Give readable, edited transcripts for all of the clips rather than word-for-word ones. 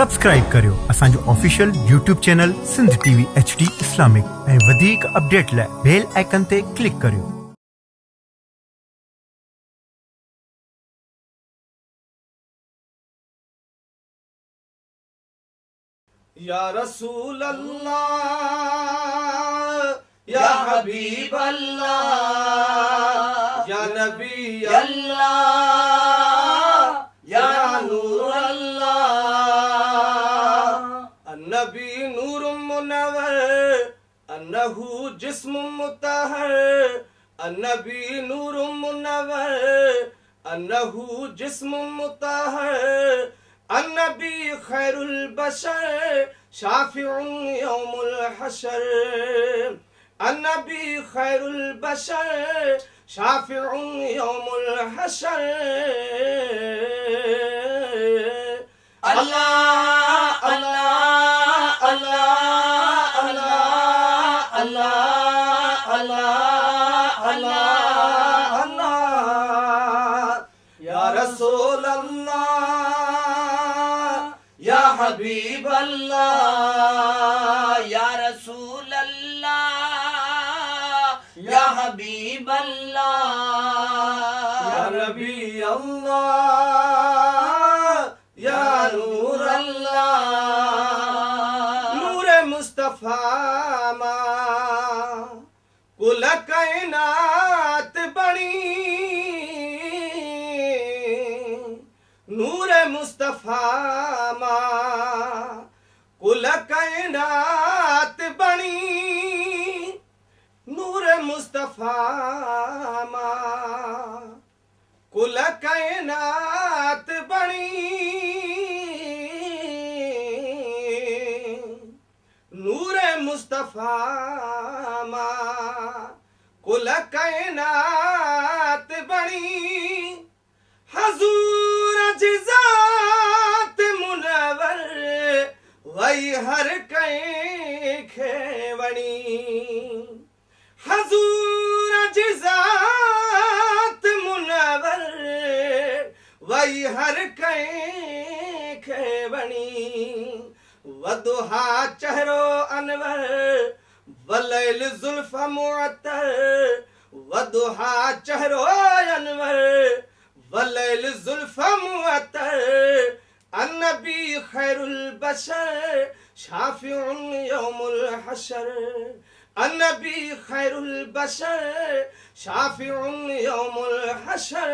Subscribe करियो असांजो official YouTube channel Sindh TV HD Islamic ऐं वधीक अपडेट लाइ बेल आइकन ते क्लिक करियो। या रसूल अल्लाह या हबीब अल्लाह या नबी अल्लाह या नूर अल्लाह अन्नबी नूर मुनव्वर अन्नहु जिस्म मुतहर अन्नबी नूर मुनव्वर अन्नहु जिस्म मुतहर अन्नबी खैरुल बशर शाफिउन यौमुल हशर अन्नबी खैरुल बशर शाफिउन यौमुल हशर अल्लाह अल्लाह अल्लाह अल्लाह अल्लाह अल्लाह अल्लाह अल्लाह या रसूल अल्लाह या हबीब अल्लाह या रसूल अल्लाह या हबीब अल्लाह या नबी अल्लाह या नूर अल्लाह नूर मुस्तफा मा कुल कायनात बणी नूर मुस्तफा मा कुल कायनात बणी नूर मुस्तफा मा कुल कायनात बणी नूर मुस्तफा मा कुल कायनात बणी हजूर जिजात मुनवर वही हर कहीं खेवणी हजूर जिजात मुनवर वही हर कहीं खेवणी वदुहा चेहरो अनवर वलैल जुल्फ मुअत्तर वदुहा चेहरो अनवर वलैल जुल्फ मुअत्तर अन्नबी खैरुल बशर शाफिउन यौमुल हशर अन्नबी खैरुल बशर शाफिउन यौमुल हशर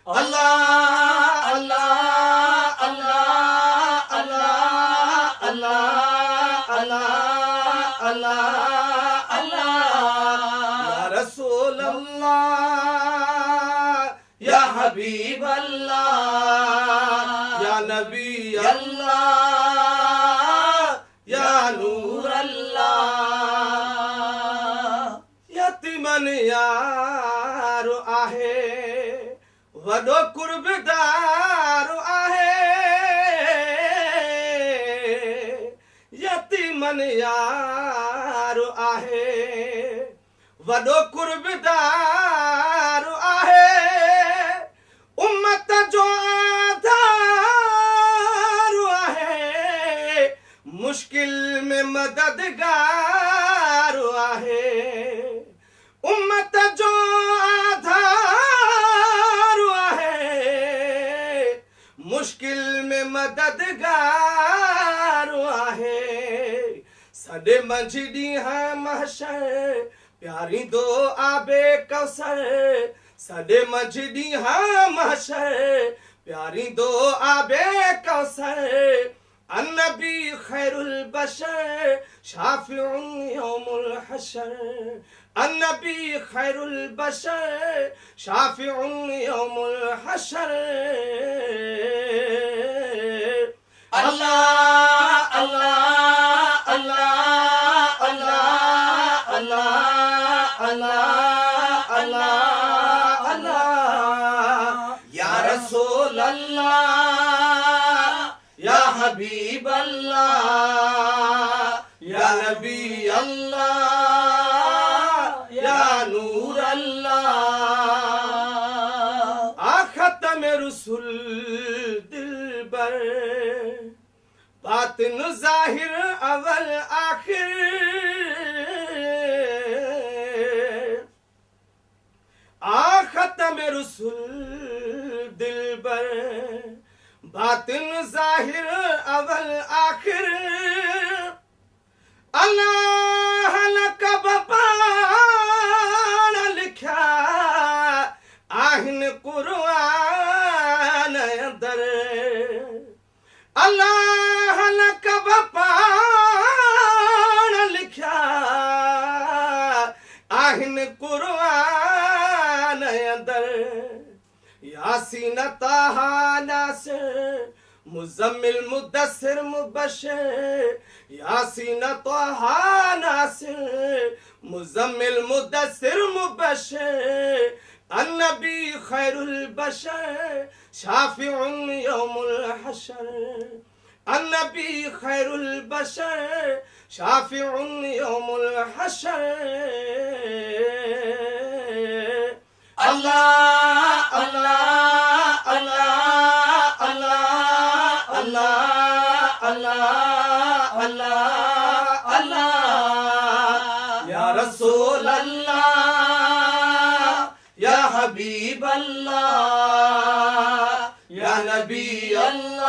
अल्लाह अल्लाह अल्लाह अल्लाह अल्लाह अल्लाह अल्लाह अल्लाह या रसूल अल्लाह या हबीब अल्लाह या नबी अल्लाह या नूर अल्लाह यतीमन यार आहे वडो कुर्बदार आहे यतीमन यार आहे वडो कुर्बदार आहे उम्मत जो आधार आहे मुश्किल में मददगार आहे उम्मत जो आधार आहे मुश्किल में मददगार आहे सॾे मंझि ॾींहुं महशर प्यारी दो आबे कौसर सॾे मंझि ॾींहुं महशर प्यारी दो आबे कौसर अन्नबी खैरुल बशर शाफिउन यौमुल हशर अन्नबी खैरुल बशर शाफिउन यौमुल हशर अल्लाह अल्लाह अल्लाह अल्लाह अल्लाह अल्लाह अल्लाह अल्लाह या रसूल अल्लाह या हबीब अल्लाह या नबी अल्लाह या नूर अल्लाह आखत खातम रसूल दिलबर, बातिन जाहिर अवल आखिर, खातम रसूल दिलबर, बातिन जाहिर अवल आखिर, अल्लाह न कब पाण लिखा आहिन कुरान अंदर, अल्लाह न कब पाण लिखा आहिन कुरान अंदर, यासीन ताहा नासिर मुज़म्मिल मुद्दस्सिर मुबश्शिर, यासीन ताहा नासिर मुज़म्मिल मुद्दस्सिर मुबश्शिर, अन्नबी खैरुल बशर शाफिउन यौमुल हशर, अन्नबी खैरुल बशर शाफिउन यौमुल हशर। अल्लाह अल्लाह अल्लाह अल्लाह अल्लाह अल्लाह अल्लाह अल्लाह, या रसूल अल्लाह या हबीब अल्लाह या नबी अल्लाह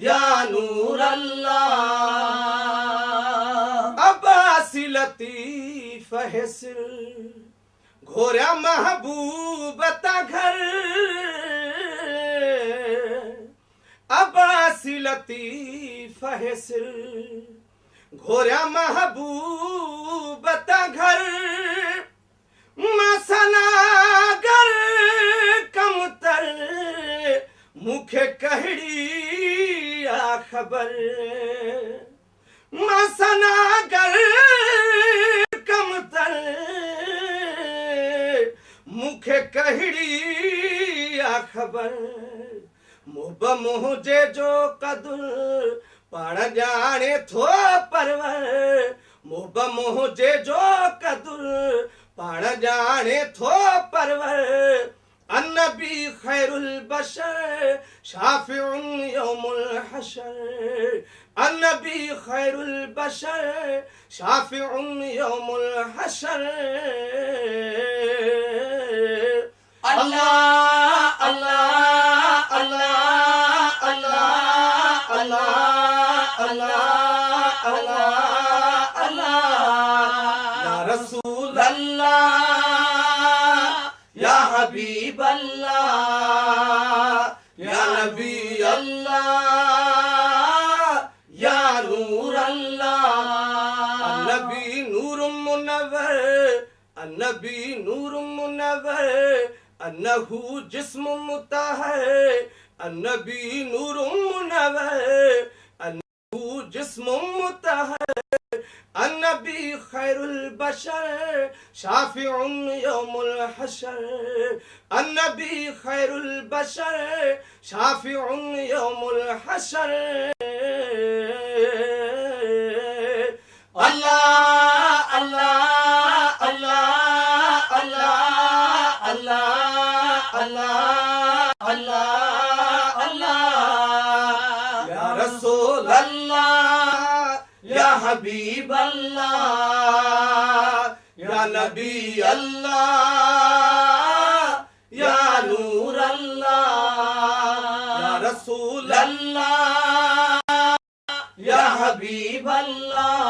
या नूर अल्लाह। अब्बासी लतीफ है सिर घोरा महबूबता घर, अब्बासी लतीफ है सिर घोरा महबूबता घर, मसनागर कमतर मुखे कहड़ी आ खबर, मसनागर कमतर मुखे कहड़ी आ खबर, मुब मुझे जो कदुर पण जाने थो परवर, मुब मुझे जो कदुर पण जाने थो परवर, अन्नबी खैरुल बशर शाफिउन यौमुल हशर, अन्नबी खैरुल बशर शाफिउन यौमुल हशर। अल्लाह अल्लाह अल्लाह अल्लाह अल्लाह अल्लाह अल्लाह अल्लाह, या रसूल अल्लाह या हबीब अल्लाह या नबी अल्लाह या नूर अल्लाह। अन्नबी नूर मुनव्वर, अन्नबी नूर मुनव्वर, अन्नहु जिस्म मुतहर, अन्नबी नूर मुनव्वर, अन्नहु जिस्म मुतहर, अन्नबी खैरुल बशर शाफिउन यौमुल हशर, अन्नबी खैरुल बशर शाफिउन यौमुल हशर। अल्लाह अल्लाह अल्लाह अल्लाह अल्लाह अल्लाह अल्लाह अल्लाह, या रसूल अल्लाह या हबीब अल्लाह या नबी अल्लाह या नूर अल्लाह, या रसूल अल्लाह या हबीब अल्लाह